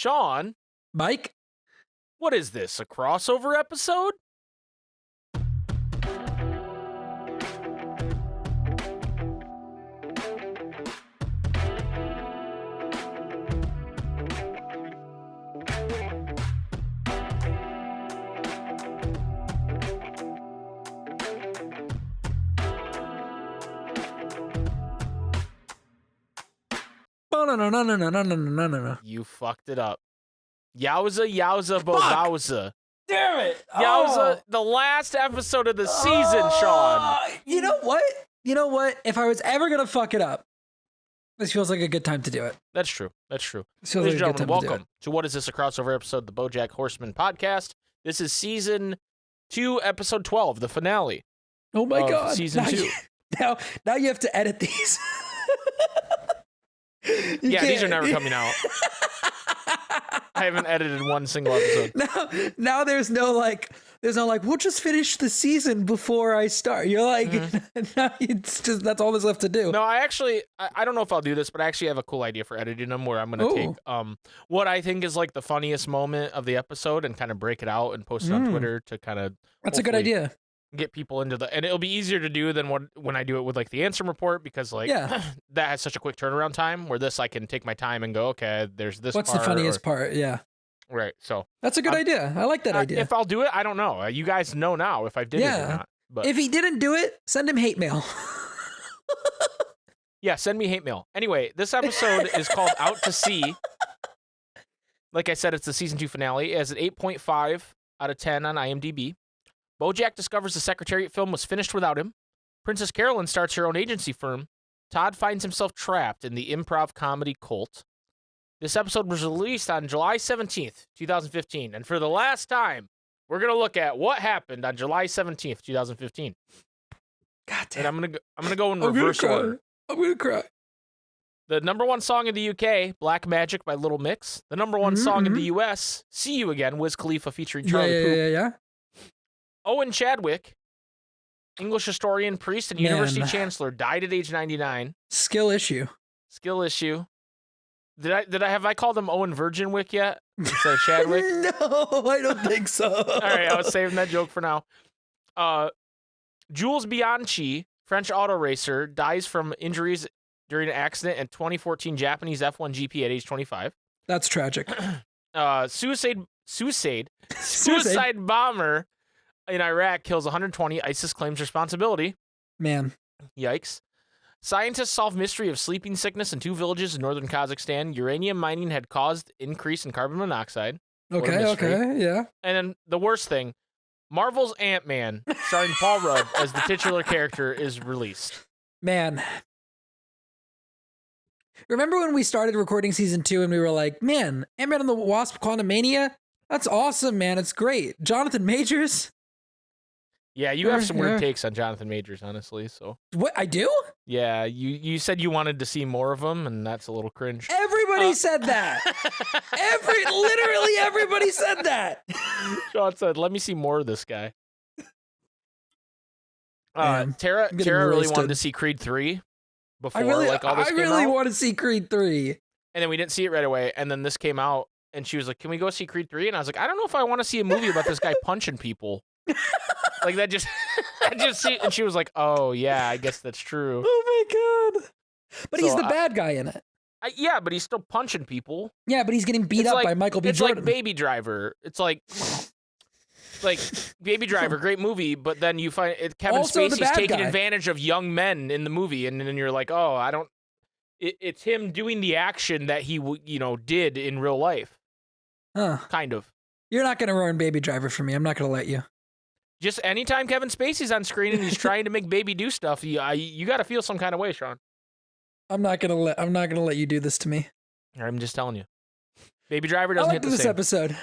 Shawn, Mike? what is this, a crossover episode? No. You fucked it up. Yowza, bogowza. Damn it. Yowza, the last episode of the season, Shawn. You know what? If I was ever going to fuck it up, this feels like a good time to do it. That's true. This feels Ladies like and a good gentlemen, time welcome to What Is This, a crossover episode of the Bojack Horseman podcast. This is season 2, episode 12, the finale. Oh my God. Season 2. Now you have to edit these. These are never coming out. I haven't edited one single episode. Now there's no like, we'll just finish the season before I start. You're like, no, it's just, that's all there's left to do. No, I don't know if I'll do this, but I actually have a cool idea for editing them where I'm going to take what I think is like the funniest moment of the episode and kind of break it out and post it on Twitter to kind of. That's a good idea. Get people into and it'll be easier to do than when I do it with like the answer report because that has such a quick turnaround time where this I can take my time and go, okay, there's this What's the funniest part? Yeah. Right. So that's a good idea. I like that idea. If I'll do it, I don't know. You guys know now if I did it or not. But if he didn't do it, send him hate mail. Yeah, send me hate mail. Anyway, this episode is called Out to Sea. Like I said, it's the season 2 finale. It has an 8.5 out of 10 on IMDb. Bojack discovers the Secretariat film was finished without him. Princess Carolyn starts her own agency firm. Todd finds himself trapped in the improv comedy cult. This episode was released on July 17th, 2015. And for the last time, we're going to look at what happened on July 17th, 2015. God damn. And I'm gonna go in reverse order. I'm going to cry. The number 1 song in the UK, Black Magic by Little Mix. The number 1 song in the US, See You Again, Wiz Khalifa featuring Charlie Puth. Yeah. Owen Chadwick, English historian, priest, and university chancellor, died at age 99. Skill issue. Did I called him Owen Virginwick yet instead of Chadwick? No, I don't think so. All right, I was saving that joke for now. Jules Bianchi, French auto racer, dies from injuries during an accident in 2014 Japanese F1 GP at age 25. That's tragic. Suicide bomber in Iraq kills 120. ISIS claims responsibility. Man. Yikes. Scientists solve mystery of sleeping sickness in 2 villages in northern Kazakhstan. Uranium mining had caused increase in carbon monoxide. Okay, yeah. And then the worst thing, Marvel's Ant-Man, starring Paul Rudd as the titular character, is released. Man. Remember when we started recording season 2 and we were like, man, Ant-Man and the Wasp Quantumania? That's awesome, man. It's great. Jonathan Majors? Yeah, you have some weird takes on Jonathan Majors, honestly. So what, I do? Yeah, you said you wanted to see more of him, and that's a little cringe. Everybody said that. Literally everybody said that. Shawn said, "Let me see more of this guy." Tara really wanted to see Creed 3 before all this came out. I really want to see Creed 3. And then we didn't see it right away, and then this came out, and she was like, "Can we go see Creed 3?" And I was like, "I don't know if I want to see a movie about this guy punching people." Like that just, and she was like, "Oh yeah, I guess that's true." Oh my God! But he's the bad guy in it. Yeah, but he's still punching people. Yeah, but he's getting beat up by Michael B. Jordan. It's like Baby Driver. It's like Baby Driver, great movie, but then you find Kevin Spacey's taking advantage of young men in the movie, and then you're like, "Oh, I don't." It's him doing the action that he did in real life. Huh? Kind of. You're not gonna ruin Baby Driver for me. I'm not gonna let you. Just anytime Kevin Spacey's on screen and he's trying to make Baby do stuff, you got to feel some kind of way, Shawn. I'm not gonna let you do this to me. I'm just telling you. Baby Driver doesn't hit the this same. episode.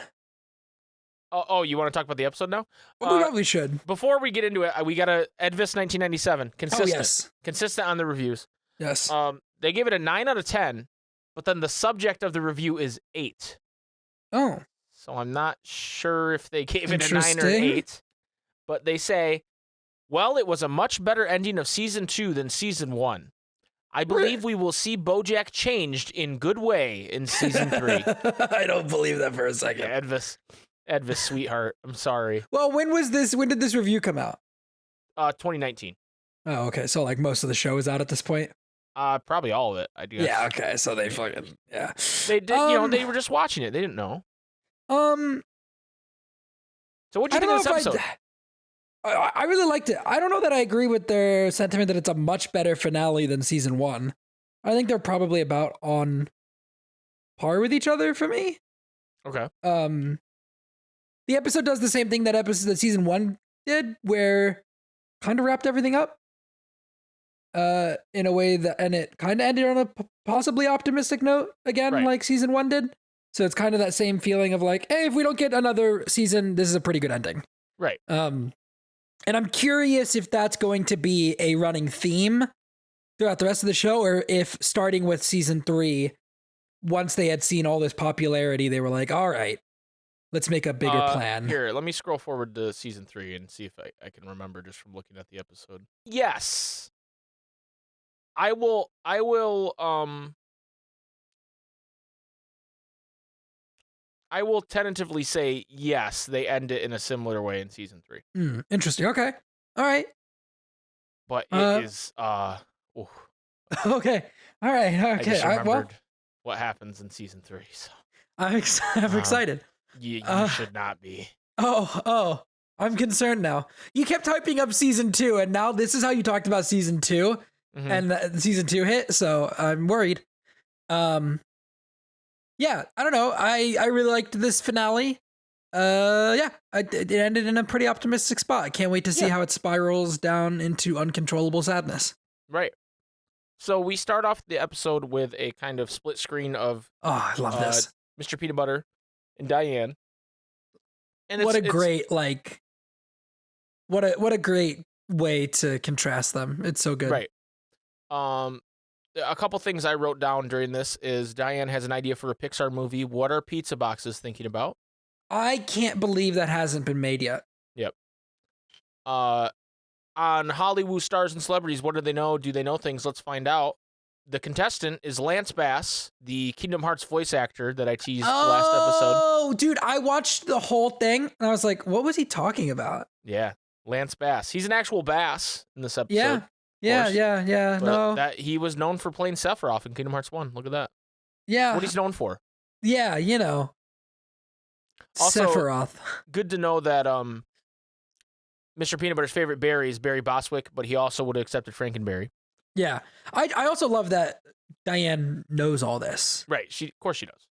Oh, you want to talk about the episode now? Well, we probably should. Before we get into it, we got a Edvis 1997 consistent. Consistent on the reviews. Yes. They gave it a 9 out of 10, but then the subject of the review is 8. Oh. So I'm not sure if they gave it a 9 or an 8. But they say, well, it was a much better ending of season 2 than season 1. I believe we will see Bojack changed in good way in season 3. I don't believe that for a second. Yeah, Edvis, sweetheart. I'm sorry. Well, when did this review come out? 2019. Oh, okay. So like most of the show is out at this point. Probably all of it, I guess. Yeah. Okay. So they fucking yeah. They did. They were just watching it. They didn't know. So what do you think of this episode? I really liked it. I don't know that I agree with their sentiment that it's a much better finale than season 1. I think they're probably about on par with each other for me. Okay. The episode does the same thing that season 1 did, where kind of wrapped everything up in a way that, and it kind of ended on a possibly optimistic note again, Right. like season 1 did. So it's kind of that same feeling of like, hey, if we don't get another season, this is a pretty good ending. Right. And I'm curious if that's going to be a running theme throughout the rest of the show, or if starting with season 3, once they had seen all this popularity, they were like, all right, let's make a bigger plan. Here, let me scroll forward to season 3 and see if I can remember just from looking at the episode. Yes. I will tentatively say yes, they end it in a similar way in season 3. Interesting. Okay. All right. But it is Okay. All right. I Okay. just All right, well, remembered what happens in season 3. So I'm excited. you should not be. Oh, I'm concerned now. You kept hyping up season 2, and now this is how you talked about season 2, and season 2 hit. So I'm worried. Yeah, I don't know. I really liked this finale. Yeah, it ended in a pretty optimistic spot. I can't wait to see how it spirals down into uncontrollable sadness. Right. So we start off the episode with a kind of split screen of I love this. Mr. Peanut Butter and Diane. And what a great way to contrast them. It's so good. Right. A couple things I wrote down during this is Diane has an idea for a Pixar movie. What are pizza boxes thinking about? I can't believe that hasn't been made yet. Yep. On Hollywood Stars and Celebrities, what do they know? Do they know things? Let's find out. The contestant is Lance Bass, the Kingdom Hearts voice actor that I teased last episode. Oh, dude, I watched the whole thing, and I was like, what was he talking about? Yeah, Lance Bass. He's an actual bass in this episode. Yeah. No. That he was known for playing Sephiroth in Kingdom Hearts 1. Look at that. Yeah. What he's known for. Yeah, Also, Sephiroth. Good to know that Mr. Peanut Butter's favorite berry is Barry Bostwick, but he also would have accepted Frankenberry. Yeah. I also love that Diane knows all this. Right. Of course she does.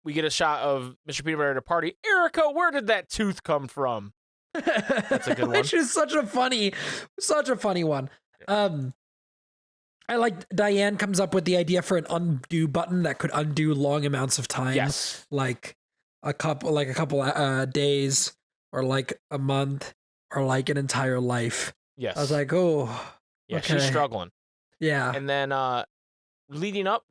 We get a shot of Mr. Peanut Butter at a party. Erica, where did that tooth come from? That's a good one. Which is such a funny one. I like Diane comes up with the idea for an undo button that could undo long amounts of time. Yes. Like a couple days, or like a month, or like an entire life. Yes. I was like, oh, yeah, okay. She's struggling. Yeah. And then leading up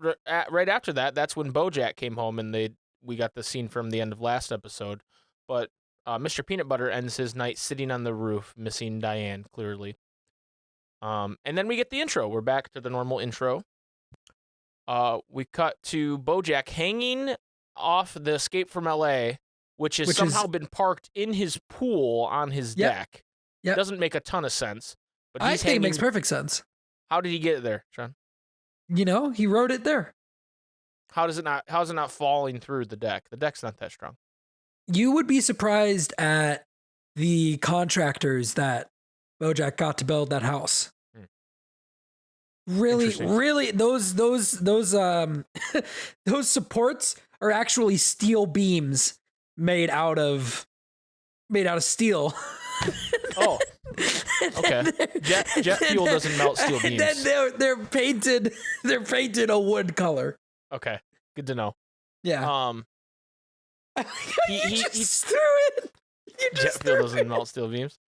right after that, that's when Bojack came home, and we got the scene from the end of last episode. But Mr. Peanut Butter ends his night sitting on the roof, missing Diane clearly. And then we get the intro. We're back to the normal intro. We cut to Bojack hanging off the Escape from L.A., which has somehow been parked in his pool on his deck. Yep. Doesn't make a ton of sense. But I think it makes perfect sense. How did he get it there, Shawn? He wrote it there. How is it not falling through the deck? The deck's not that strong. You would be surprised at the contractors that Bojack got to build that house. Really, those those supports are actually steel beams made out of steel. Oh, okay. Jet fuel doesn't melt steel beams. And then they're painted. They're painted a wood color. Okay, good to know. Yeah. He just threw it. Jet fuel doesn't melt steel beams.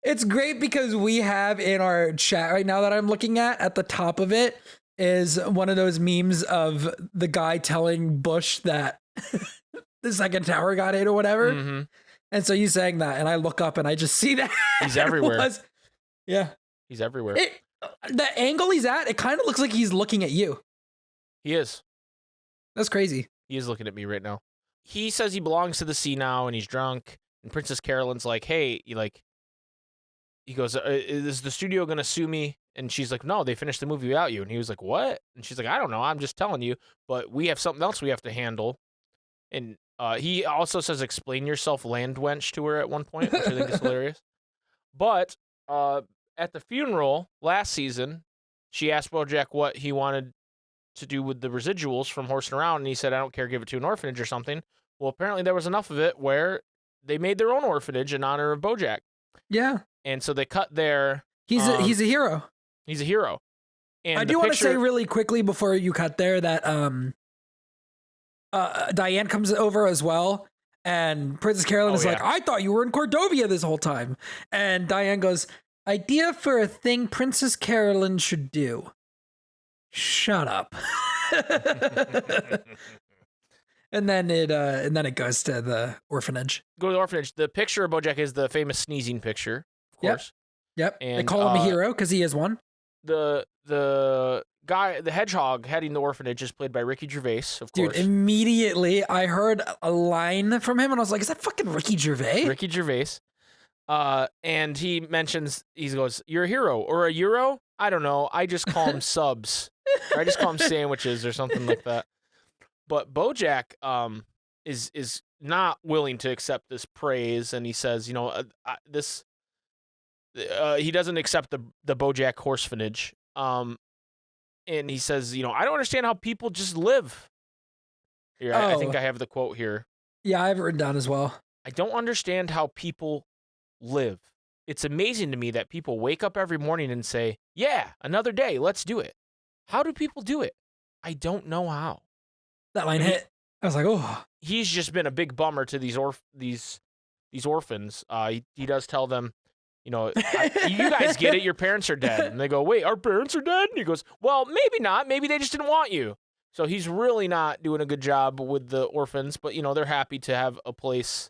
It's great because we have in our chat right now that I'm looking at the top of it is one of those memes of the guy telling Bush that the second tower got hit or whatever. Mm-hmm. And so you saying that, and I look up and I just see that. He's everywhere. Yeah. He's everywhere. The angle he's at, it kind of looks like he's looking at you. He is. That's crazy. He is looking at me right now. He says he belongs to the sea now, and he's drunk. And Princess Carolyn's like, hey, he goes, is the studio going to sue me? And she's like, no, they finished the movie without you. And he was like, what? And she's like, I don't know. I'm just telling you. But we have something else we have to handle. And he also says, explain yourself, land wench, to her at one point, which I think is hilarious. But at the funeral last season, she asked Bojack what he wanted to do with the residuals from horsing around. And he said, I don't care, give it to an orphanage or something. Well, apparently there was enough of it where they made their own orphanage in honor of Bojack. Yeah. And so they cut their... He's a hero. He's a hero. And I do want to say really quickly before you cut there that Diane comes over as well. And Princess Carolyn is like, I thought you were in Cordovia this whole time. And Diane goes, idea for a thing Princess Carolyn should do. Shut up. And then it goes to the orphanage. Go to the orphanage. The picture of Bojack is the famous sneezing picture, of course. Yep. And they call him a hero because he is one. The guy, the hedgehog heading the orphanage is played by Ricky Gervais, of course. Dude, immediately I heard a line from him and I was like, is that fucking Ricky Gervais? Ricky Gervais. And he mentions, he goes, you're a hero or a euro? I don't know. I just call him subs. Or I just call him sandwiches or something like that. But Bojack is not willing to accept this praise, and he says, he doesn't accept the Bojack horsemanage. And he says, I don't understand how people just live. Here, I think I have the quote here. Yeah, I have it written down as well. I don't understand how people live. It's amazing to me that people wake up every morning and say, yeah, another day, let's do it. How do people do it? I don't know how. That line hit. I was like, oh. He's just been a big bummer to these orphans. He does tell them, you guys get it, your parents are dead. And they go, wait, our parents are dead? And he goes, well, maybe not. Maybe they just didn't want you. So he's really not doing a good job with the orphans, but, they're happy to have a place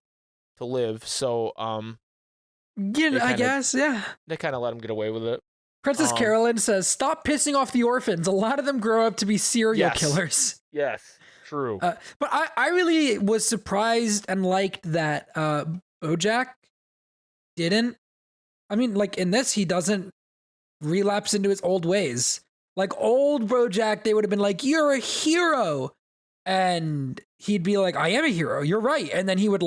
to live. So, I guess, yeah. They kind of let him get away with it. Princess Carolyn says, stop pissing off the orphans. A lot of them grow up to be serial killers. Yes, true. But I really was surprised and liked that Bojack didn't. I mean, like in this, he doesn't relapse into his old ways. Like old Bojack, they would have been like, you're a hero. And he'd be like, I am a hero. You're right. And then he would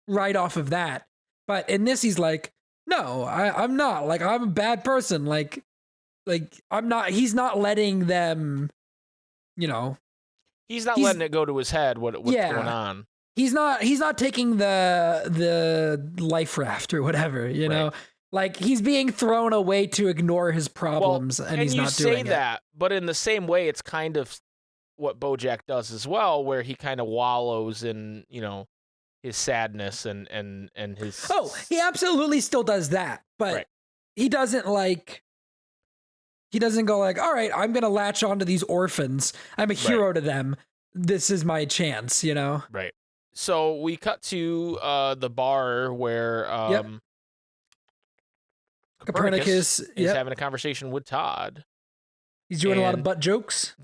write off of that. But in this, he's like, no, I'm not. Like, I'm a bad person. Like I'm not. He's not letting them, He's not letting it go to his head what's going on. He's not taking the life raft or whatever, know? Like, he's being thrown away to ignore his problems, and he's not doing it. And you say that, but in the same way, it's kind of what Bojack does as well, where he kind of wallows in, his sadness and his... Oh, he absolutely still does that, but he doesn't go like, all right, I'm going to latch onto these orphans. I'm a hero to them. This is my chance, Right. So we cut to the bar where Copernicus is having a conversation with Todd. He's doing a lot of butt jokes.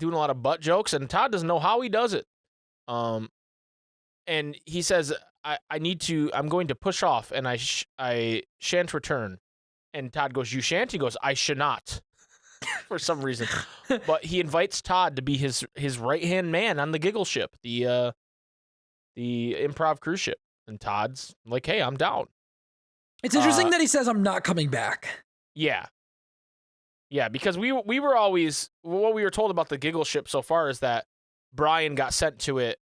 And Todd doesn't know how he does it. And he says, I'm going to push off, and I shan't return. And Todd goes, you shan't? He goes, I should not. For some reason. But he invites Todd to be his right-hand man on the Giggle ship, the improv cruise ship. And Todd's like, hey, I'm down. It's interesting that he says, I'm not coming back. Yeah. Yeah, because we were always, what we were told about the Giggle ship so far is that Brian got sent to it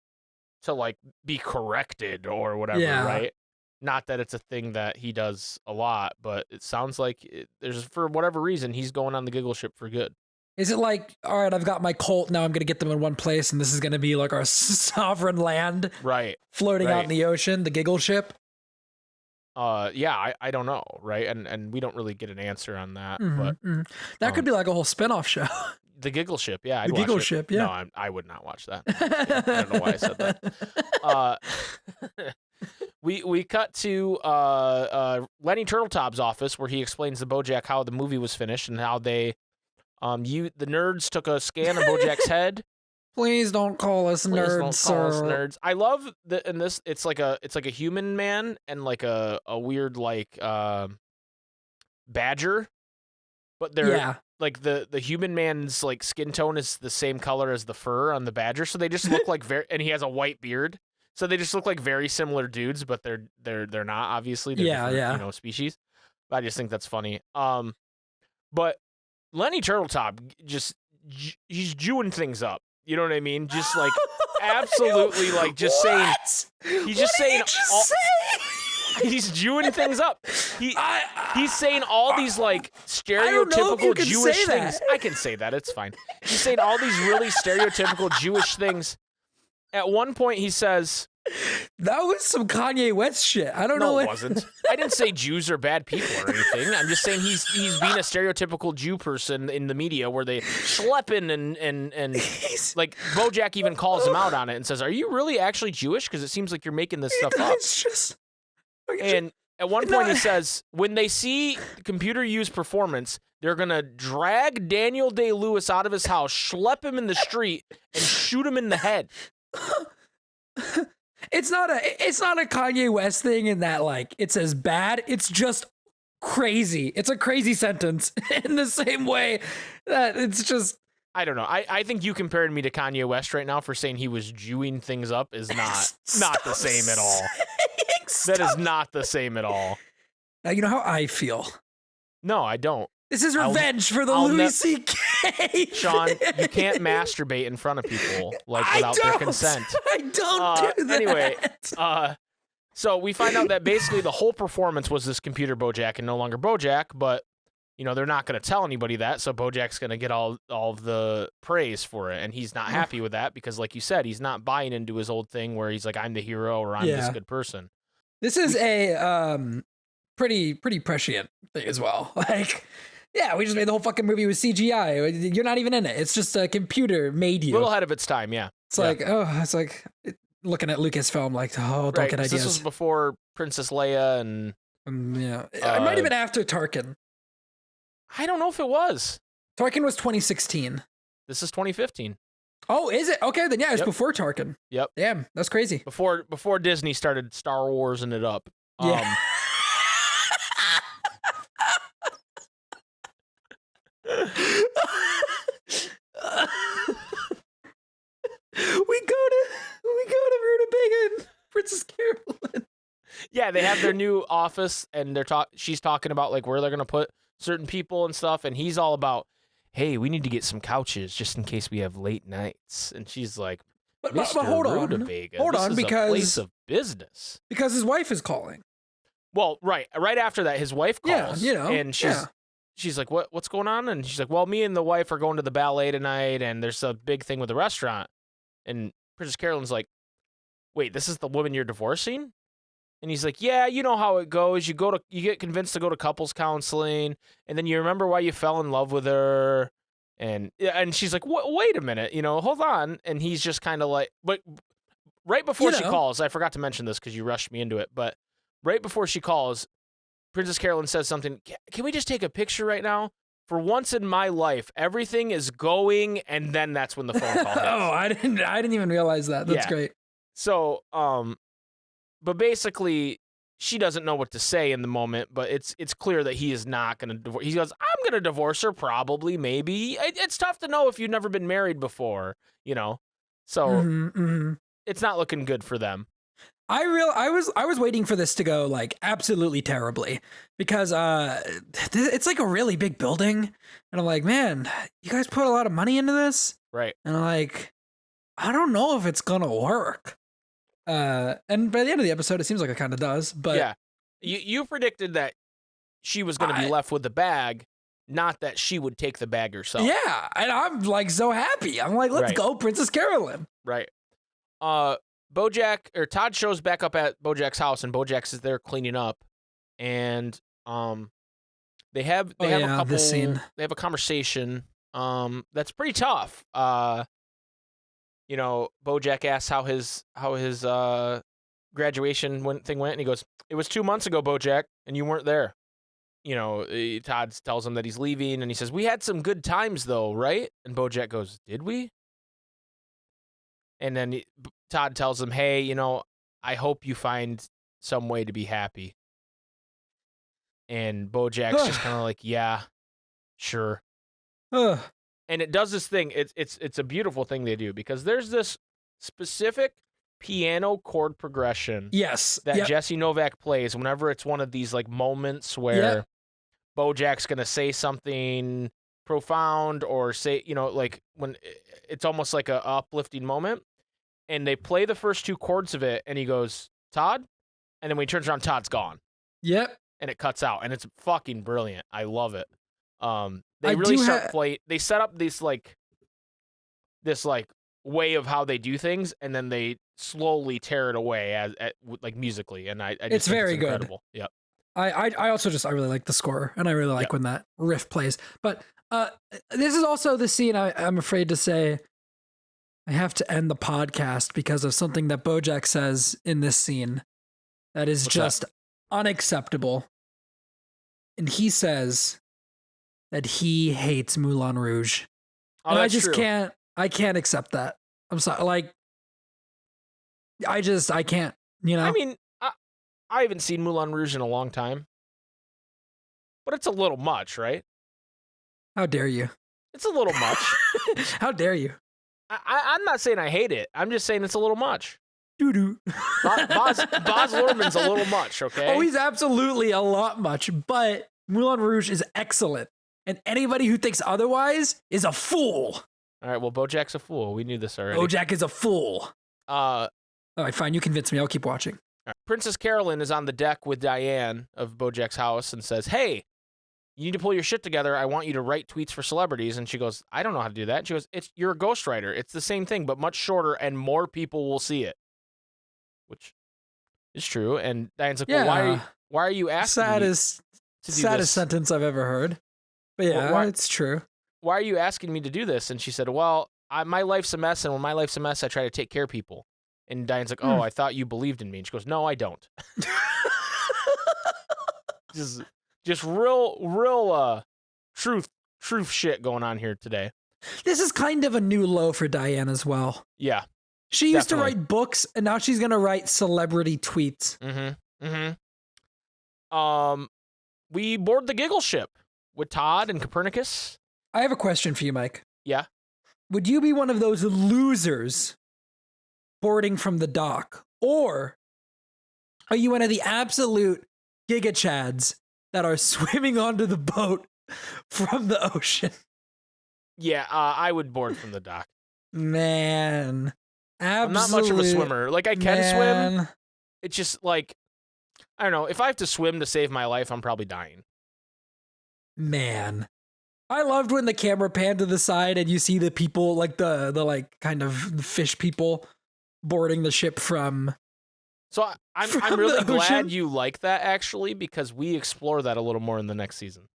to be corrected or whatever, right? Not that it's a thing that he does a lot, but it sounds like there's, for whatever reason, he's going on the Giggle ship for good. Is it like, all right, I've got my cult, now I'm going to get them in one place, and this is going to be like our sovereign land, right? Floating out in the ocean, the Giggle ship? Yeah, I don't know, right? And we don't really get an answer on that, but that could be like a whole spinoff show. The Giggle ship, yeah, I'd watch Giggle ship, yeah. No, I would not watch that. I don't know why I said that. we cut to Lenny Turtletop's office where he explains to Bojack how the movie was finished and how they the nerds took a scan of Bojack's head. Please don't call us nerds, sir. I love that in this. It's like a human man and like a weird like badger, but they're like the human man's like skin tone is the same color as the fur on the badger, so they just look like and he has a white beard, so they just look like very similar dudes, but they're not obviously. They're different, species. But I just think that's funny. But Lenny Turtletop he's Jewing things up. You know what I mean? Just like absolutely like just saying. He's just saying. He's Jewing things up. He's saying all these like stereotypical Jewish things. I can say that. It's fine. He's saying all these really stereotypical Jewish things. At one point, he says, "That was some Kanye West shit." I don't know. No, it wasn't. I didn't say Jews are bad people or anything. I'm just saying he's being a stereotypical Jew person in the media where they schlepping and like Bojack even calls him out on it and says, "Are you really actually Jewish? Because it seems like you're making this stuff up." It's just. And at one point he says, when they see computer use performance, they're going to drag Daniel Day-Lewis out of his house, schlep him in the street, and shoot him in the head. It's not a Kanye West thing in that like it says bad. It's just crazy. It's a crazy sentence in the same way that it's just. I don't know. I think you comparing me to Kanye West right now for saying he was Jewing things up is not the same at all. That is not the same at all. Now you know how I feel. No, I don't. This is revenge for the Louis C.K. Shawn, you can't masturbate in front of people without their consent. I don't do that. Anyway, so we find out that basically the whole performance was this computer Bojack and no longer Bojack, but they're not going to tell anybody that, so Bojack's going to get all of the praise for it, and he's not happy with that because, like you said, he's not buying into his old thing where he's like, I'm the hero or I'm this good person. This is a pretty prescient thing as well. Like, yeah, we just made the whole fucking movie with CGI. You're not even in it. It's just a computer made you. A little ahead of its time, yeah. It's like looking at Lucasfilm like, don't get ideas. This was before Princess Leia and... it might have been after Tarkin. I don't know if it was. Tarkin was 2016. This is 2015. Oh, is it? Okay, then yeah, it's before Tarkin. Yep. Damn, that's crazy. Before Disney started Star Warsing it up. Yeah. we go to Rutabaga, Princess Carolyn. Yeah, they have their new office, and she's talking about like where they're gonna put certain people and stuff, and he's all about, hey, we need to get some couches just in case we have late nights. And she's like, but hold on, because a place of business. Because his wife is calling. Well, right after that, his wife calls. Yeah, and she's like, what's going on? And she's like, well, me and the wife are going to the ballet tonight, and there's a big thing with the restaurant. And Princess Carolyn's like, wait, this is the woman you're divorcing? And he's like, yeah, you know how it goes. You get convinced to go to couples counseling, and then you remember why you fell in love with her. And she's like, wait a minute, hold on. And he's just kind of like, but right before she calls, I forgot to mention this because you rushed me into it, but right before she calls, Princess Carolyn says something, can we just take a picture right now? For once in my life, everything is going, and then that's when the phone call hits. Oh, I didn't even realize that. That's great. So, but basically, she doesn't know what to say in the moment, but it's clear that he is not going to divorce. He goes, I'm going to divorce her, probably, maybe. It's tough to know if you've never been married before, So it's not looking good for them. I was waiting for this to go like absolutely terribly because it's like a really big building, and I'm like, man, you guys put a lot of money into this, right? And I'm like, I don't know if it's gonna work. And by the end of the episode, it seems like it kind of does. But yeah, you predicted that she was going to be left with the bag, not that she would take the bag herself. Yeah, and I'm like so happy. I'm like, let's go, Princess Carolyn. Right. Todd shows back up at Bojack's house, and Bojack's is there cleaning up, and they have a couple. This scene. They have a conversation. That's pretty tough. Bojack asks how his graduation thing went, and he goes, "It was 2 months ago, Bojack, and you weren't there." Todd tells him that he's leaving, and he says, "We had some good times, though, right?" And Bojack goes, "Did we?" And then Todd tells him, "Hey, I hope you find some way to be happy." And Bojack's just kind of like, "Yeah, sure." Ugh. And it does this thing. It's a beautiful thing they do, because there's this specific piano chord progression Yes. that Yep. Jesse Novak plays whenever it's one of these like moments where Bojack's gonna say something profound, or say, like when it's almost like a uplifting moment, and they play the first two chords of it, and he goes, "Todd," and then when he turns around, Todd's gone. Yep. And it cuts out, and it's fucking brilliant. I love it. They I really do start they set up this way of how they do things, and then they slowly tear it away like musically, and I just It's think very it's good. incredible. Yep. I also I really like the score, and I really like when that riff plays. But this is also the scene I'm afraid to say I have to end the podcast because of something that Bojack says in this scene that is just unacceptable. And he says that he hates Moulin Rouge. Oh, and that's I just true. I can't accept that. I'm sorry. Like, I can't, I mean, I haven't seen Moulin Rouge in a long time, but it's a little much, right? How dare you? It's a little much. How dare you? I'm not saying I hate it. I'm just saying it's a little much. Doo-doo. Baz Luhrmann's a little much, okay? Oh, he's absolutely a lot much, but Moulin Rouge is excellent. And anybody who thinks otherwise is a fool. All right, well, Bojack's a fool. We knew this already. Bojack is a fool. All right, fine. You convinced me. I'll keep watching. right. Princess Carolyn is on the deck with Diane of Bojack's house and says, "Hey, you need to pull your shit together. I want you to write tweets for celebrities." And she goes, "I don't know how to do that." And she goes, "You're a ghostwriter. It's the same thing, but much shorter, and more people will see it." Which is true. And Diane's like, "Well, why are you asking me to do this?" Saddest sentence I've ever heard. But yeah, it's true. "Why are you asking me to do this?" And she said, "Well, my life's a mess, and when my life's a mess, I try to take care of people." And Diane's like, "Oh, I thought you believed in me." And she goes, "No, I don't." just real truth shit going on here today. This is kind of a new low for Diane as well. Yeah. She used to write books, and now she's going to write celebrity tweets. We board the Giggle ship with Todd and Copernicus. I have a question for you, Mike. Yeah. Would you be one of those losers boarding from the dock? Or are you one of the absolute Giga Chads that are swimming onto the boat from the ocean? Yeah, I would board from the dock. Man. I'm not much of a swimmer. Like, I can swim. It's just like, I don't know. If I have to swim to save my life, I'm probably dying. Man. I loved when the camera panned to the side and you see the people, like the like kind of fish people boarding the ship from. So I'm really glad you like that, actually, because we explore that a little more in the next season.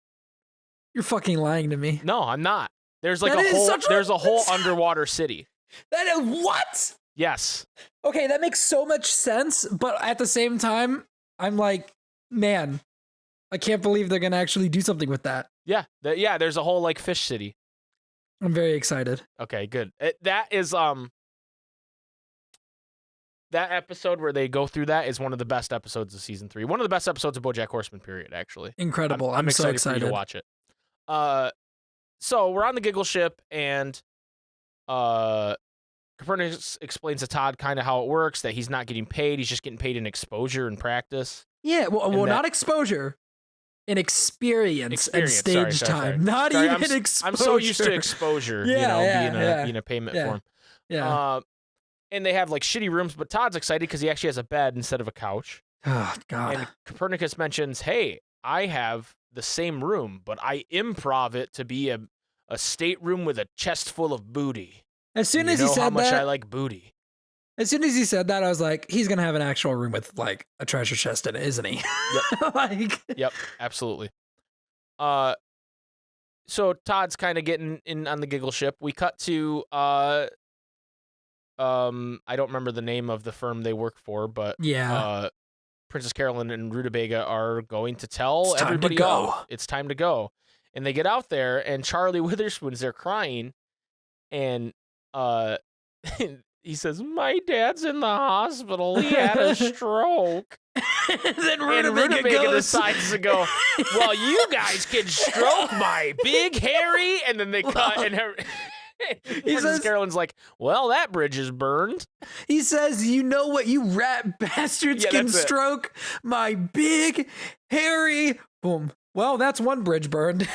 You're fucking lying to me. No, I'm not. There's like a whole underwater city. That is what? Yes. Okay, that makes so much sense, but at the same time, I'm like, man, I can't believe they're gonna actually do something with that. Yeah, there's a whole like fish city. I'm very excited. Okay, good. That is that episode where they go through that is one of the best episodes of season 3. One of the best episodes of BoJack Horseman, period. Actually, incredible. I'm so excited for you to watch it. So we're on the Giggle ship, and Copernicus explains to Todd kind of how it works, that he's not getting paid. He's just getting paid in exposure and practice. Yeah, not exposure. In experience and stage time. Not even exposure. I'm so used to exposure, being a payment form. Yeah. And they have like shitty rooms, but Todd's excited because he actually has a bed instead of a couch. Oh, God. And Copernicus mentions, "Hey, I have the same room, but I improv it to be a stateroom with a chest full of booty." As soon as he said that, how much I like booty. As soon as he said that, I was like, he's gonna have an actual room with like a treasure chest in it, isn't he? Yep. Yep, absolutely. So Todd's kind of getting in on the Giggle ship. We cut to I don't remember the name of the firm they work for, but Yeah. Princess Carolyn and Rutabaga are going to tell It's time to everybody go. off. It's time to go. And they get out there, and Charlie Witherspoon's there crying, and he says, "My dad's in the hospital. He had a stroke." Then And Rutabaga decides to go, "Well, you guys can stroke my big hairy," and then they cut, and Princess Carolyn's like, "Well, that bridge is burned." He says, "You know what, you rat bastards can stroke my big, hairy..." Boom. Well, that's one bridge burned.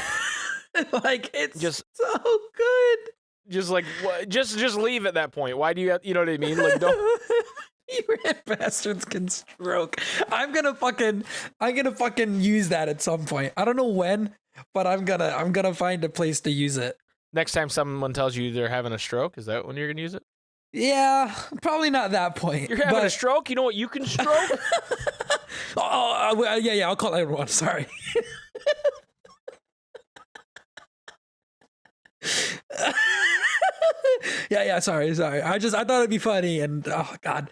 Like, it's just so good. Just like, just leave at that point. Why do you have, you know what I mean? Like, don't. You rat bastards can stroke. I'm gonna fucking use that at some point. I don't know when, but I'm gonna find a place to use it. Next time someone tells you they're having a stroke, is that when you're gonna use it? Yeah, probably not that point. You're having a stroke? You know what you can stroke? Yeah, I'll call everyone. Sorry. Yeah, sorry. I thought it'd be funny, and oh god.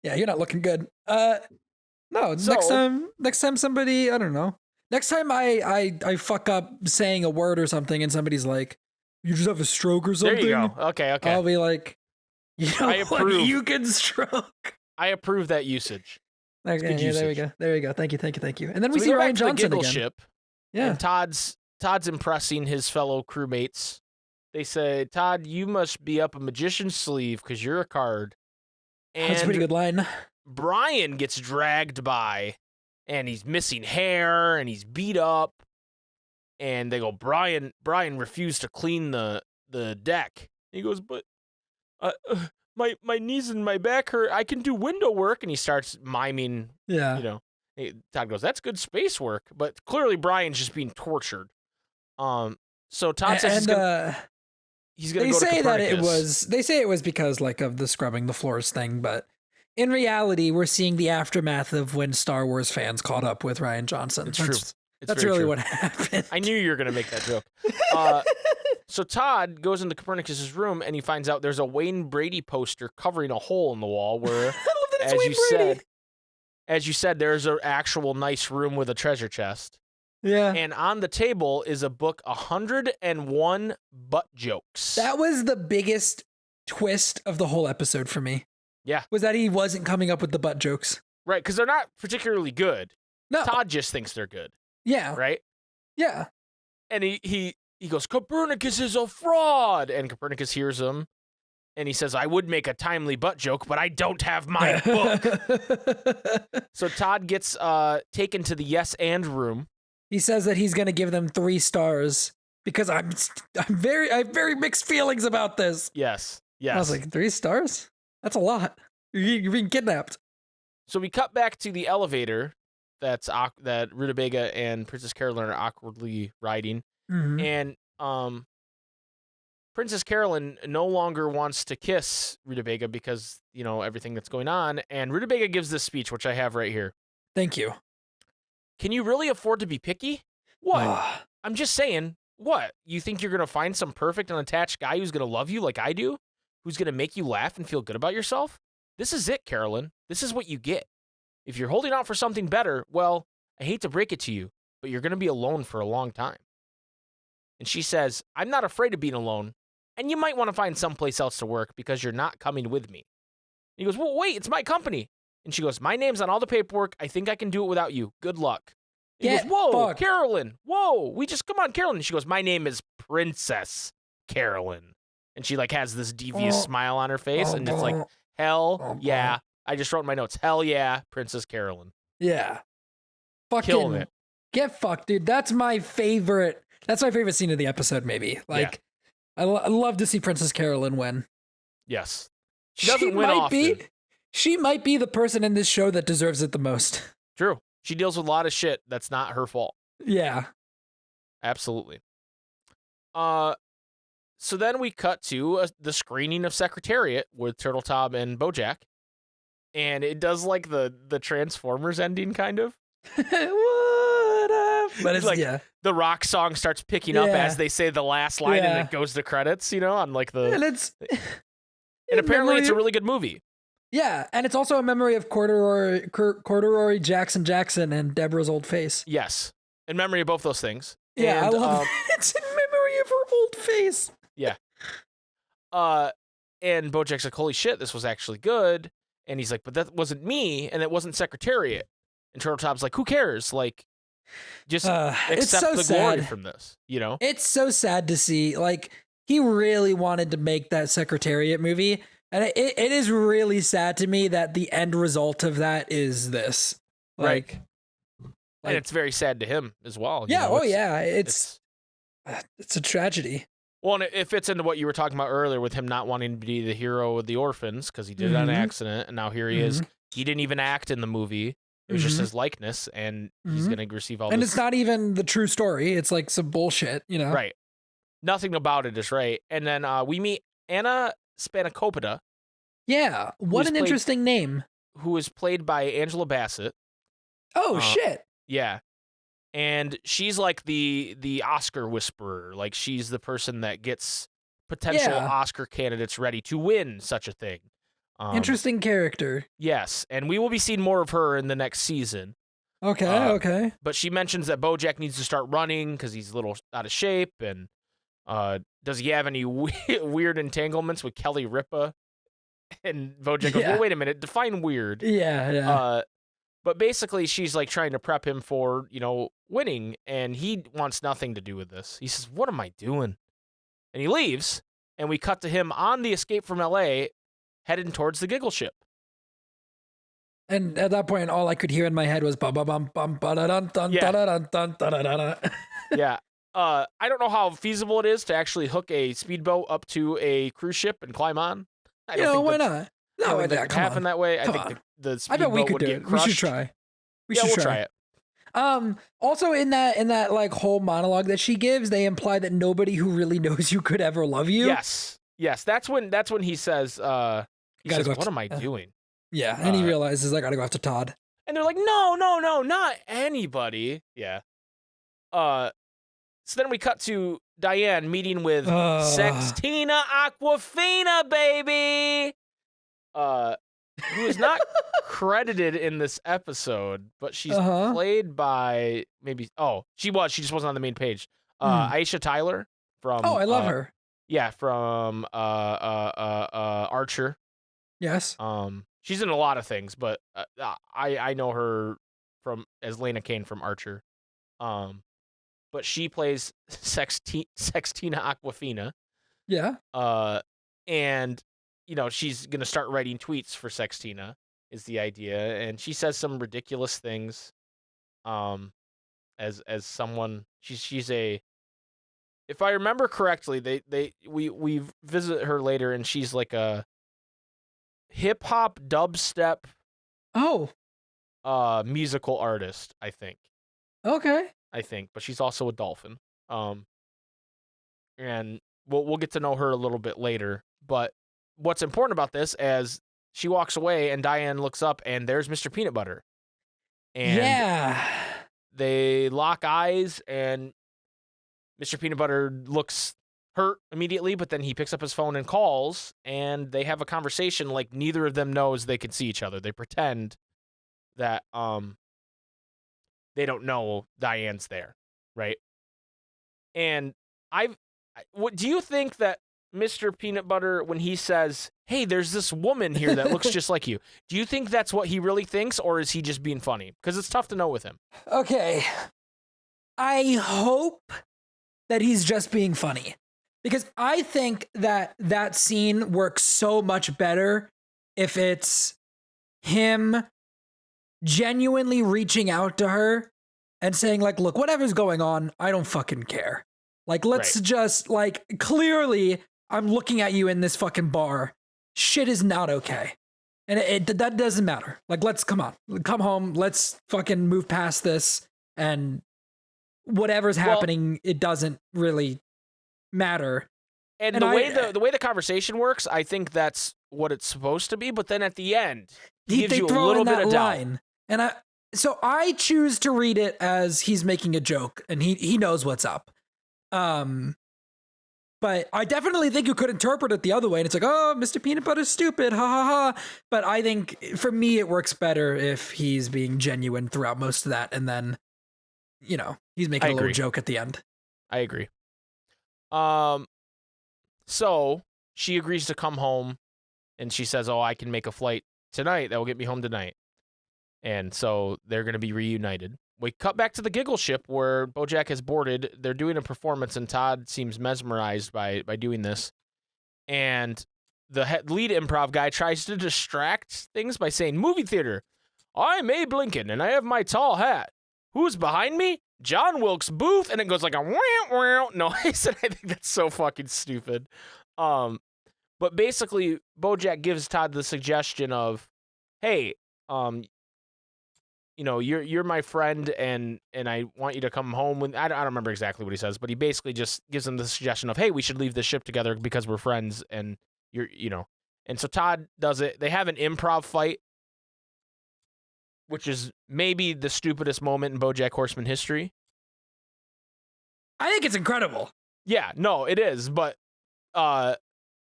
Yeah, you're not looking good. No, So, next time somebody, I don't know. Next time I fuck up saying a word or something and somebody's like, "You just have a stroke or something." There you go. Okay. I'll be like, "You know I approve. you can stroke." I approve that usage. Okay, good usage. There we go. Thank you. And then we So see go back Ryan to the Johnson giggle again. ship. Yeah. And Todd's impressing his fellow crewmates. They say, "Todd, you must be up a magician's sleeve because you're a card." And That's a pretty good line. Brian gets dragged by, and he's missing hair, and he's beat up. And they go, Brian refused to clean the deck. He goes, "But my knees and my back hurt. I can do window work." And he starts miming. Yeah. You know, Todd goes, "That's good space work." But clearly Brian's just being tortured. So Todd says he's gonna go to Copernicus. They say it was because like of the scrubbing the floors thing, but in reality, we're seeing the aftermath of when Star Wars fans caught up with Ryan Johnson. It's true. That's really what happened. I knew you were gonna make that joke. So Todd goes into Copernicus's room and he finds out there's a Wayne Brady poster covering a hole in the wall where, I love that it's Wayne Brady. as you said, there's an actual nice room with a treasure chest. Yeah. And on the table is a book, 101 butt jokes. That was the biggest twist of the whole episode for me. Yeah. Was that he wasn't coming up with the butt jokes. Right, because they're not particularly good. No. Todd just thinks they're good. Yeah. Right? Yeah. And he goes, "Copernicus is a fraud." And Copernicus hears him. And he says, "I would make a timely butt joke, but I don't have my book." So Todd gets taken to the yes and room. He says that he's going to give them 3 stars because I have very mixed feelings about this. Yes. I was like, 3 stars? That's a lot. You're being kidnapped. So we cut back to the elevator that Rutabaga and Princess Carolyn are awkwardly riding. Mm-hmm. And Princess Carolyn no longer wants to kiss Rutabaga because, you know, everything that's going on. And Rutabaga gives this speech, which I have right here. Thank you. "Can you really afford to be picky? What? I'm just saying, what? You think you're going to find some perfect unattached guy who's going to love you like I do? Who's going to make you laugh and feel good about yourself? This is it, Carolyn. This is what you get. If you're holding out for something better, well, I hate to break it to you, but you're going to be alone for a long time." And she says, "I'm not afraid of being alone, and you might want to find someplace else to work because you're not coming with me." And he goes, "Well, wait, it's my company." And she goes, "My name's on all the paperwork. I think I can do it without you. Good luck." And he goes, "Whoa, Carolyn. Whoa, come on, Carolyn." And she goes, "My name is Princess Carolyn." And she like has this devious smile on her face. And it's like, hell yeah. I just wrote in my notes, hell yeah, Princess Carolyn. Yeah. Fucking killing it. Get fucked, dude. That's my favorite scene of the episode, maybe. Like, I love to see Princess Carolyn win. Yes. She doesn't win often. She might be the person in this show that deserves it the most. True. She deals with a lot of shit that's not her fault. Yeah. Absolutely. So then we cut to the screening of Secretariat with Turtle Top and Bojack. And it does like the Transformers ending, kind of. What up? But it's like the rock song starts picking up as they say the last line and it goes to credits, you know, on like the... And And apparently it's a Memory- really good movie. Yeah, and it's also a memory of Corduroy Jackson and Deborah's old face. Yes. In memory of both those things. Yeah, And, I love it's in memory of her old face. Yeah. And Bojack's like, holy shit, this was actually good. And he's like, but that wasn't me, and it wasn't Secretariat. And Turtle Top's like, who cares? Like, just it's accept so the glory sad. from this, you know? It's so sad to see. Like, he really wanted to make that Secretariat movie. And it is really sad to me that the end result of that is this. Like, And it's very sad to him as well. Yeah, yeah. it's a tragedy. Well, and it fits into what you were talking about earlier with him not wanting to be the hero of the orphans because he did it on accident, and now here he is. He didn't even act in the movie. It was just his likeness, and he's going to receive all this. And it's not even the true story. It's like some bullshit, you know? Right. Nothing about it is right. And then we meet Anna Spanakopita. Yeah. What an interesting name. Who is played by Angela Bassett. Oh, shit. Yeah. And she's like the Oscar whisperer. Like, she's the person that gets potential Oscar candidates ready to win such a thing. Interesting character. Yes. And we will be seeing more of her in the next season. Okay. But she mentions that Bojack needs to start running because he's a little out of shape. And does he have any weird entanglements with Kelly Ripa? And Bojack goes, well, wait a minute, define weird. Yeah. But basically, she's like trying to prep him for, winning, and he wants nothing to do with this. He says, what am I doing? And he leaves, and we cut to him on the escape from L.A., heading towards the Giggle Ship. And at that point, all I could hear in my head was ba ba bum bum ba da dun dun da da dun dun da da da. Yeah. I don't know how feasible it is to actually hook a speedboat up to a cruise ship and climb on. I don't think why not? No, it would happen that way. I think the speedboat we could would do get it. crushed. We should try. We'll try it. Also in that like whole monologue that she gives, they imply that nobody who really knows you could ever love you. Yes. That's when he says, what am I doing? Yeah, and he realizes I gotta go after Todd. And they're like, no, not anybody. Yeah. So then we cut to Diane meeting with Sextina Aquafina, baby. Who is not credited in this episode, but she's played by she just wasn't on the main page. Aisha Tyler from I love her. Yeah, from Archer. Yes. She's in a lot of things, but I know her as Lena Kane from Archer. But she plays Sextina Aquafina. Yeah. And she's gonna start writing tweets for Sextina is the idea, and she says some ridiculous things. As someone, she's a. If I remember correctly, we visit her later, and she's like a hip hop dubstep. Musical artist, I think. Okay. But she's also a dolphin. And we'll get to know her a little bit later. But what's important about this, as she walks away and Diane looks up and there's Mr. Peanut Butter. And they lock eyes and Mr. Peanut Butter looks hurt immediately, but then he picks up his phone and calls, and they have a conversation like neither of them knows they can see each other. They pretend that they don't know Diane's there, right? And what do you think that Mr. Peanut Butter, when he says, hey, there's this woman here that looks just like you, do you think that's what he really thinks, or is he just being funny? Because it's tough to know with him. Okay. I hope that he's just being funny, because I think that scene works so much better if it's him genuinely reaching out to her and saying, like, look, whatever's going on, I don't fucking care. Like, let's just, like, clearly I'm looking at you in this fucking bar. Shit is not okay. And that doesn't matter. Like, come home. Let's fucking move past this, and whatever's happening, it doesn't really matter. And the way the conversation works, I think that's what it's supposed to be. But then at the end, he gives you a little bit of doubt. And so I choose to read it as he's making a joke and he knows what's up. But But I definitely think you could interpret it the other way. And it's like, oh, Mr. Peanut Butter's stupid. Ha ha ha. But I think for me, it works better if he's being genuine throughout most of that. And then, he's making a little joke at the end. I agree. So she agrees to come home and she says, oh, I can make a flight tonight that will get me home tonight. And so they're going to be reunited. We cut back to the Giggle ship where Bojack has boarded. They're doing a performance, and Todd seems mesmerized by doing this. And the lead improv guy tries to distract things by saying, movie theater, I'm Abe Lincoln, and I have my tall hat. Who's behind me? John Wilkes Booth. And it goes like a wow noise, and I think that's so fucking stupid. But basically, Bojack gives Todd the suggestion of, hey, you're my friend, and I want you to come home with. I don't remember exactly what he says, but he basically just gives him the suggestion of, hey, we should leave this ship together because we're friends, and and so Todd does it. They have an improv fight, which is maybe the stupidest moment in BoJack Horseman history. I think it's incredible. Yeah, no, it is, but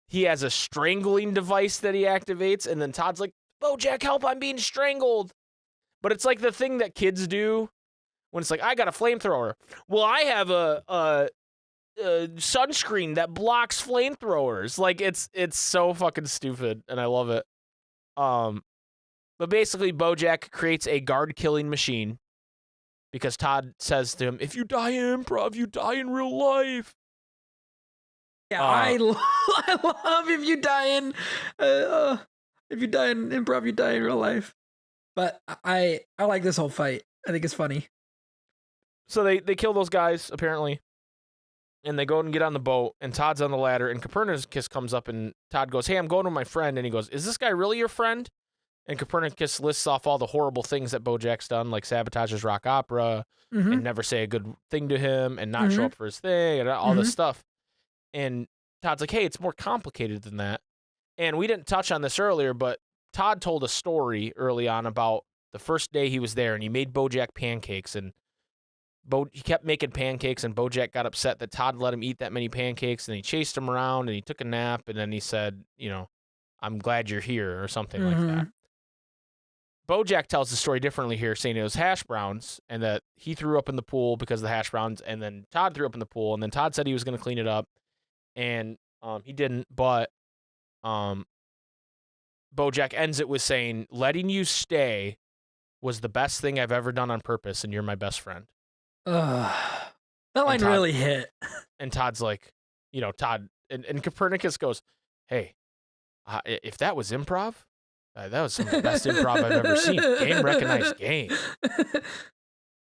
he has a strangling device that he activates, and then Todd's like, Bojack, help, I'm being strangled. But it's like the thing that kids do when it's like, I got a flamethrower. Well, I have a sunscreen that blocks flamethrowers. Like, it's so fucking stupid, and I love it. But basically, Bojack creates a guard-killing machine because Todd says to him, if you die in improv, you die in real life. Yeah, I love if you die in improv, you die in real life. But I like this whole fight. I think it's funny. So they kill those guys, apparently. And they go and get on the boat, and Todd's on the ladder, and Copernicus comes up, and Todd goes, hey, I'm going with my friend. And he goes, is this guy really your friend? And Copernicus lists off all the horrible things that Bojack's done, like sabotage his rock opera, and never say a good thing to him, and not show up for his thing, and all this stuff. And Todd's like, hey, it's more complicated than that. And we didn't touch on this earlier, but Todd told a story early on about the first day he was there, and he made Bojack pancakes, and he kept making pancakes, and Bojack got upset that Todd let him eat that many pancakes, and he chased him around, and he took a nap, and then he said, I'm glad you're here, or something like that. Bojack tells the story differently here, saying it was hash browns, and that he threw up in the pool because of the hash browns, and then Todd threw up in the pool, and then Todd said he was going to clean it up, and he didn't, but Bojack ends it with saying, letting you stay was the best thing I've ever done on purpose, and you're my best friend. That line really hit. And Todd's like, Todd, and Copernicus goes, hey, if that was improv, that was some of the best improv I've ever seen. Game recognized game.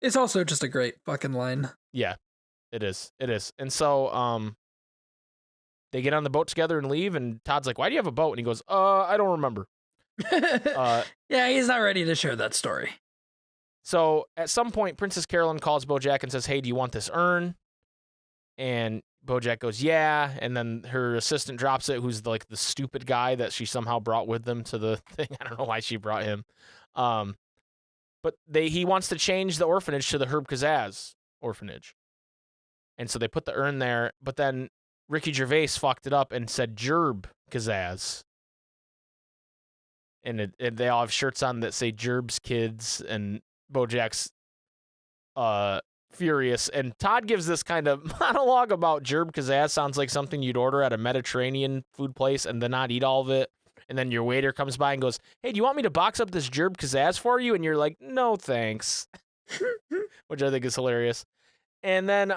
It's also just a great fucking line. Yeah, it is. It is. And so they get on the boat together and leave, and Todd's like, why do you have a boat? And he goes, I don't remember. Yeah, he's not ready to share that story. So at some point, Princess Carolyn calls Bojack and says, hey, do you want this urn? And Bojack goes, yeah. And then her assistant drops it, who's like the stupid guy that she somehow brought with them to the thing. I don't know why she brought him. But he wants to change the orphanage to the Herb Kazaz orphanage. And so they put the urn there, but then Ricky Gervais fucked it up and said Gerb Kazaz. And they all have shirts on that say Gerb's Kids, and Bojack's furious. And Todd gives this kind of monologue about Gerb Kazaz sounds like something you'd order at a Mediterranean food place and then not eat all of it. And then your waiter comes by and goes, hey, do you want me to box up this Gerb Kazaz for you? And you're like, no, thanks. Which I think is hilarious. And then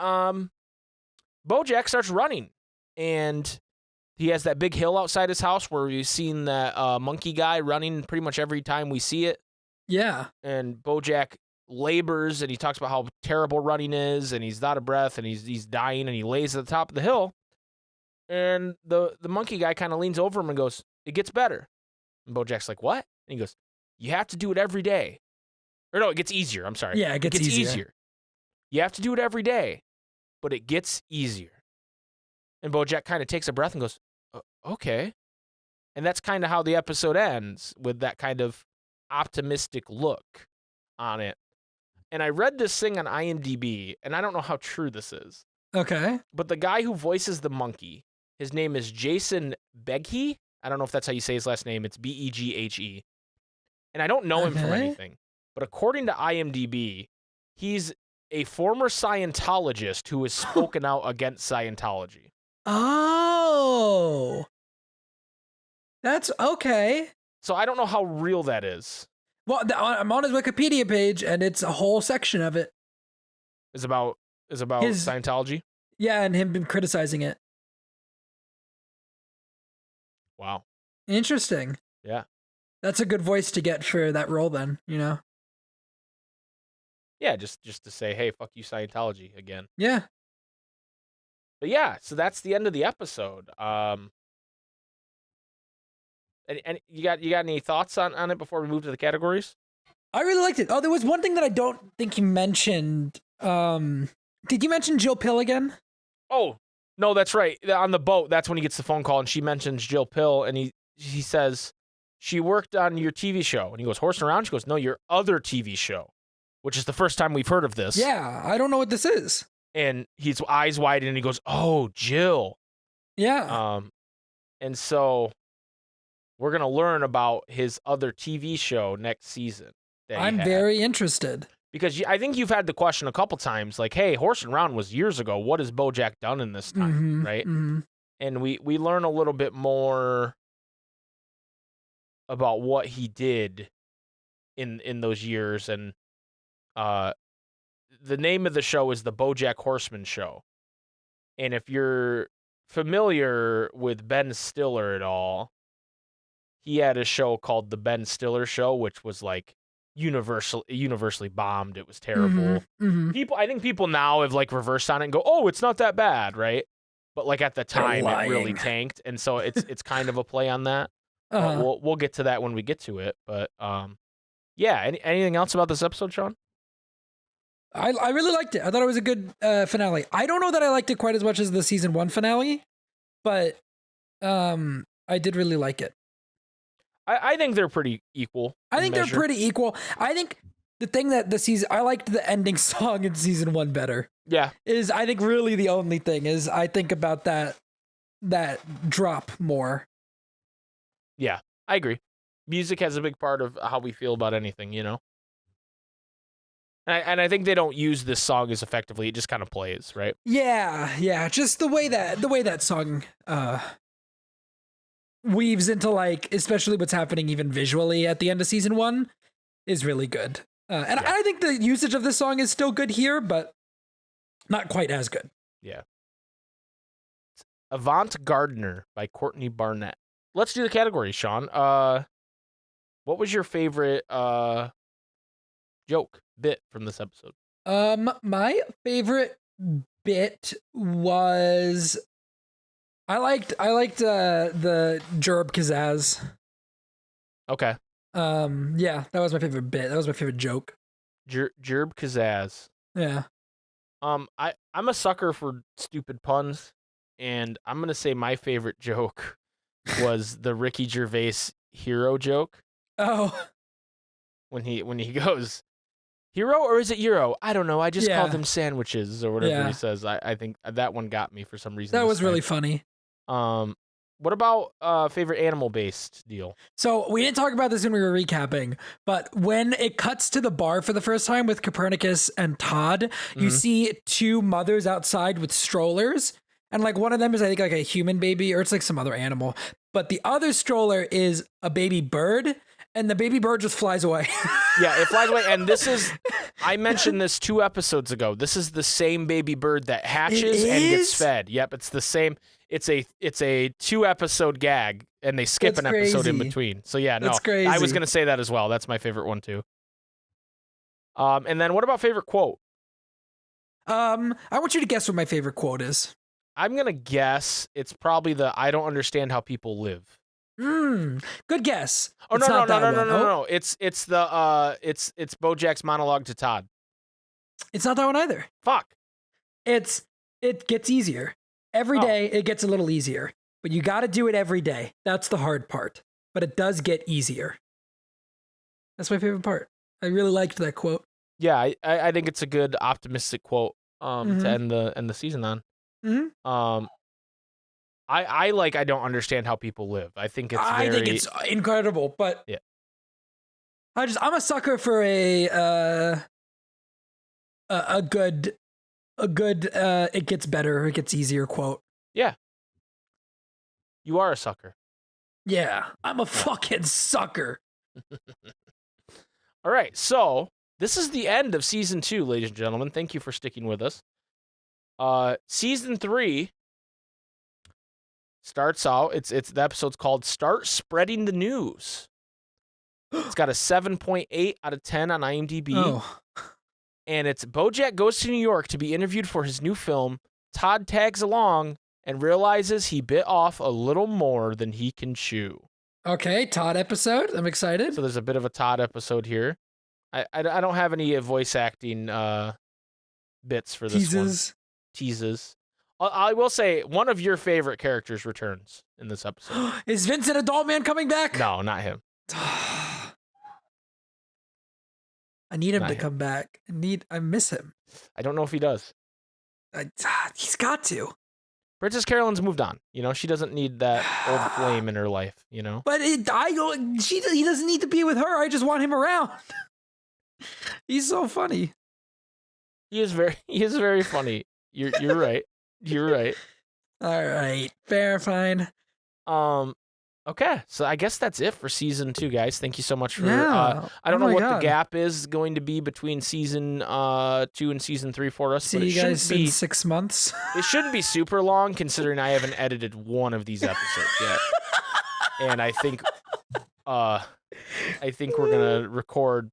Bojack starts running. And he has that big hill outside his house where we've seen that monkey guy running pretty much every time we see it. Yeah. And Bojack labors, and he talks about how terrible running is, and he's out of breath, and he's dying, and he lays at the top of the hill. And the monkey guy kind of leans over him and goes, it gets better. And Bojack's like, what? And he goes, you have to do it every day. Or no, it gets easier. I'm sorry. Yeah, it gets easier. You have to do it every day, but it gets easier. And Bojack kind of takes a breath and goes, okay. And that's kind of how the episode ends, with that kind of optimistic look on it. And I read this thing on IMDb, and I don't know how true this is. Okay. But the guy who voices the monkey, his name is Jason Beghe. I don't know if that's how you say his last name. It's Beghe. And I don't know him from Okay. anything. But according to IMDb, he's a former Scientologist who has spoken out against Scientology. Oh. That's okay. So I don't know how real that is. Well, I'm on his Wikipedia page, and it's a whole section of it. Is about Scientology? Yeah, and him been criticizing it. Wow. Interesting. Yeah. That's a good voice to get for that role then, you know? Yeah, just to say, hey, fuck you, Scientology again. Yeah. But yeah, so that's the end of the episode. And you got any thoughts on it before we move to the categories? I really liked it. Oh, there was one thing that I don't think you mentioned. Did you mention Jill Pill again? Oh, no, that's right. On the boat, that's when he gets the phone call, and she mentions Jill Pill, and he says, she worked on your TV show. And he goes, Horsing Around? She goes, no, your other TV show, which is the first time we've heard of this. Yeah, I don't know what this is. And his eyes widen, and he goes, oh, Jill. Yeah. And so we're going to learn about his other TV show next season. I'm very interested. Because I think you've had the question a couple times, like, hey, Horsing Around was years ago. What has Bojack done in this time, right? Mm-hmm. And we learn a little bit more about what he did in those years. And the name of the show is the Bojack Horseman Show. And if you're familiar with Ben Stiller at all, he had a show called The Ben Stiller Show, which was like universally bombed. It was terrible. Mm-hmm. I think people now have like reversed on it and go, oh, it's not that bad, right? But like at the time, it really tanked, and so it's kind of a play on that. We'll get to that when we get to it. But yeah. Anything else about this episode, Shawn? I really liked it. I thought it was a good finale. I don't know that I liked it quite as much as the season 1 finale, but I did really like it. I think they're pretty equal. I think they're pretty equal. I think the thing that I liked the ending song in season 1 better. Yeah. Is I think really the only thing is I think about that drop more. Yeah, I agree. Music has a big part of how we feel about anything, you know? And I think they don't use this song as effectively. It just kind of plays, right? Yeah. Just the way that song weaves into like, especially what's happening even visually at the end of season 1 is really good. I think the usage of this song is still good here, but not quite as good. Yeah. Avant Gardener by Courtney Barnett. Let's do the categories, Shawn. What was your favorite bit from this episode? My favorite bit was I liked the Jerb Kazaz. Okay. Yeah, that was my favorite bit. That was my favorite joke. Jerb Kazaz. Yeah. I'm a sucker for stupid puns, and I'm gonna say my favorite joke was the Ricky Gervais hero joke. Oh. When he goes, hero or is it Euro? I don't know. I just called them sandwiches or whatever he says. I think that one got me for some reason. That was really funny. What about favorite animal-based deal? So we didn't talk about this when we were recapping, but when it cuts to the bar for the first time with Copernicus and Todd, you see two mothers outside with strollers. And like one of them is, I think, like a human baby, or it's like some other animal. But the other stroller is a baby bird, and the baby bird just flies away. Yeah, it flies away. And this is, I mentioned this 2 episodes ago. This is the same baby bird that hatches and gets fed. Yep, it's the same. It's a 2-episode gag, and they skip an episode in between. So yeah, no, crazy. I was gonna say that as well. That's my favorite one too. And then what about favorite quote? I want you to guess what my favorite quote is. I'm gonna guess it's probably the "I don't understand how people live." Good guess. Oh no! It's Bojack's monologue to Todd. It's not that one either. Fuck. It gets easier. Every day it gets a little easier, but you got to do it every day. That's the hard part, but it does get easier. That's my favorite part. I really liked that quote. Yeah, I think it's a good optimistic quote. to end the season on. Mhm. I don't understand how people live. I think it's incredible, but yeah. I'm a sucker for a good it gets better, it gets easier quote. Yeah. You are a sucker. Yeah, I'm a fucking sucker. All right, so this is the end of season 2, ladies and gentlemen. Thank you for sticking with us. Season 3 starts out. It's the episode's called "Start Spreading the News." It's got a 7.8 out of 10 on IMDb. Oh. And it's Bojack goes to New York to be interviewed for his new film. Todd tags along and realizes he bit off a little more than he can chew. Okay, Todd episode. I'm excited. So there's a bit of a Todd episode here. I don't have any voice acting bits for this one. Teases. I will say one of your favorite characters returns in this episode. Is Vincent Adult Man coming back? No, not him. I need him to come back. I miss him. I don't know if he does. He's got to. Princess Carolyn's moved on. You know, she doesn't need that old flame in her life, you know? But he doesn't need to be with her. I just want him around. He's so funny. He is very funny. You're right. You're right. All right. Fair, fine. Okay, so I guess that's it for season 2, guys. Thank you so much for. Yeah. I don't know what the gap is going to be between season 2 and season 3 for us. See but you guys in 6 months. It shouldn't be super long, considering I haven't edited one of these episodes yet. And I think we're gonna record.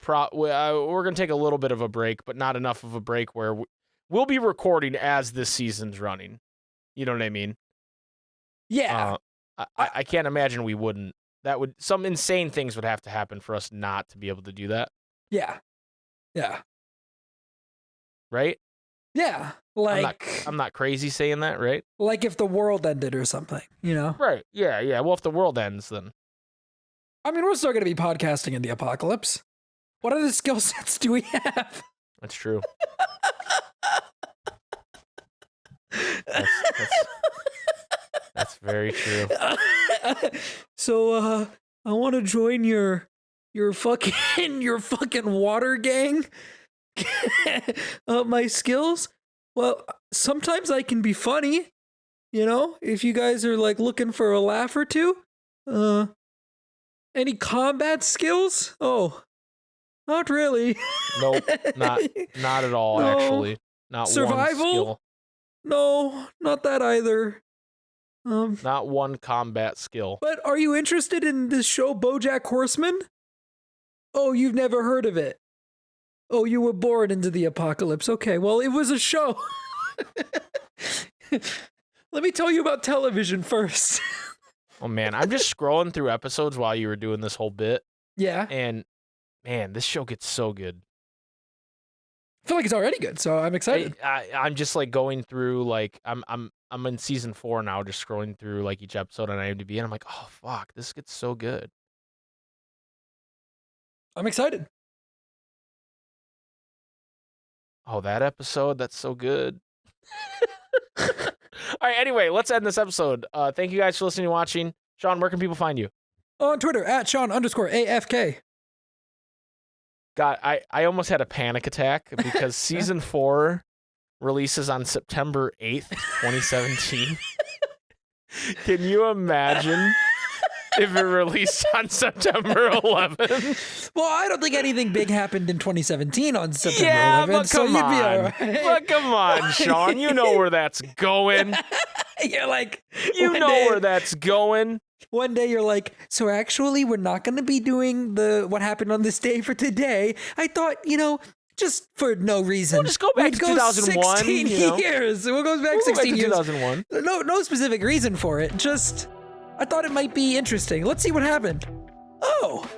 We're gonna take a little bit of a break, but not enough of a break where we'll be recording as this season's running. You know what I mean? Yeah. I can't imagine we wouldn't. Some insane things would have to happen for us not to be able to do that. Yeah. Yeah. Right? Yeah. I'm not crazy saying that, right? Like if the world ended or something, you know? Right. Yeah, yeah. Well, if the world ends, then. I mean, we're still going to be podcasting in the apocalypse. What other skill sets do we have? That's true. That's very true. So, I want to join your fucking water gang. My skills? Well, sometimes I can be funny, you know, if you guys are like looking for a laugh or two. Any combat skills? Oh, not really. Nope, not at all, No. Actually. Not Survival? one skill. No, not that either. Not one combat skill. But are you interested in this show, Bojack Horseman? Oh, you've never heard of it. Oh, you were born into the apocalypse. Okay, well, it was a show. Let me tell you about television first. Oh, man, I'm just scrolling through episodes while you were doing this whole bit. Yeah. And, man, this show gets so good. I feel like it's already good, so I'm excited. I'm just, like, going through, like, I'm in season 4 now, just scrolling through, like, each episode on IMDb, and I'm like, oh, fuck, this gets so good. I'm excited. Oh, that episode, that's so good. All right, anyway, let's end this episode. Thank you guys for listening and watching. Shawn, where can people find you? On Twitter, at Shawn_AFK. God, I almost had a panic attack because season 4 releases on September 8th, 2017. Can you imagine if it released on September 11th? Well, I don't think anything big happened in 2017 on September 11th. But so come you'd on. be all right. But come on, Shawn. You know where that's going. You're like, You know where that's going. One day you're like, so actually we're not going to be doing what happened on this day for today. I thought, just for no reason. We'll just go back to 2001. 16 years. We'll go back 16 years. 2001. No specific reason for it. Just, I thought it might be interesting. Let's see what happened. Oh,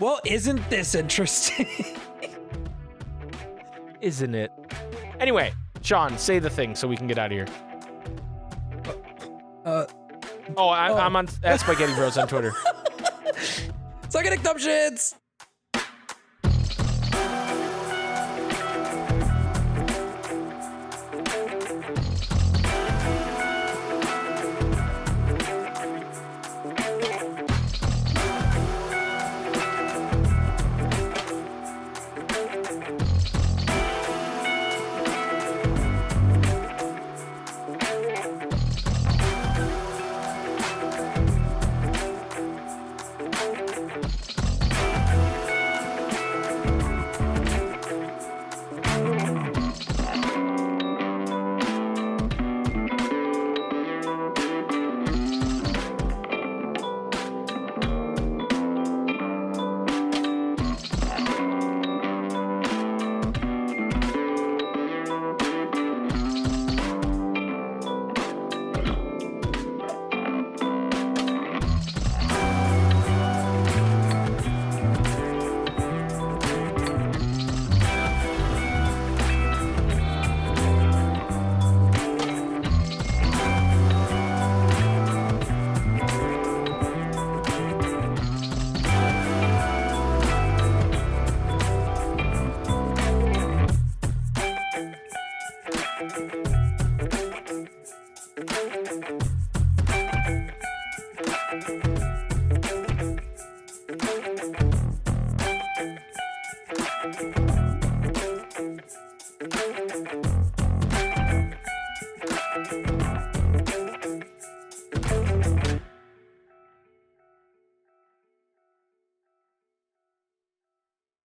well, isn't this interesting? Isn't it? Anyway, Shawn, say the thing so we can get out of here. I'm on @SpikeGhetti Bros on Twitter. Suck it, dumb shits.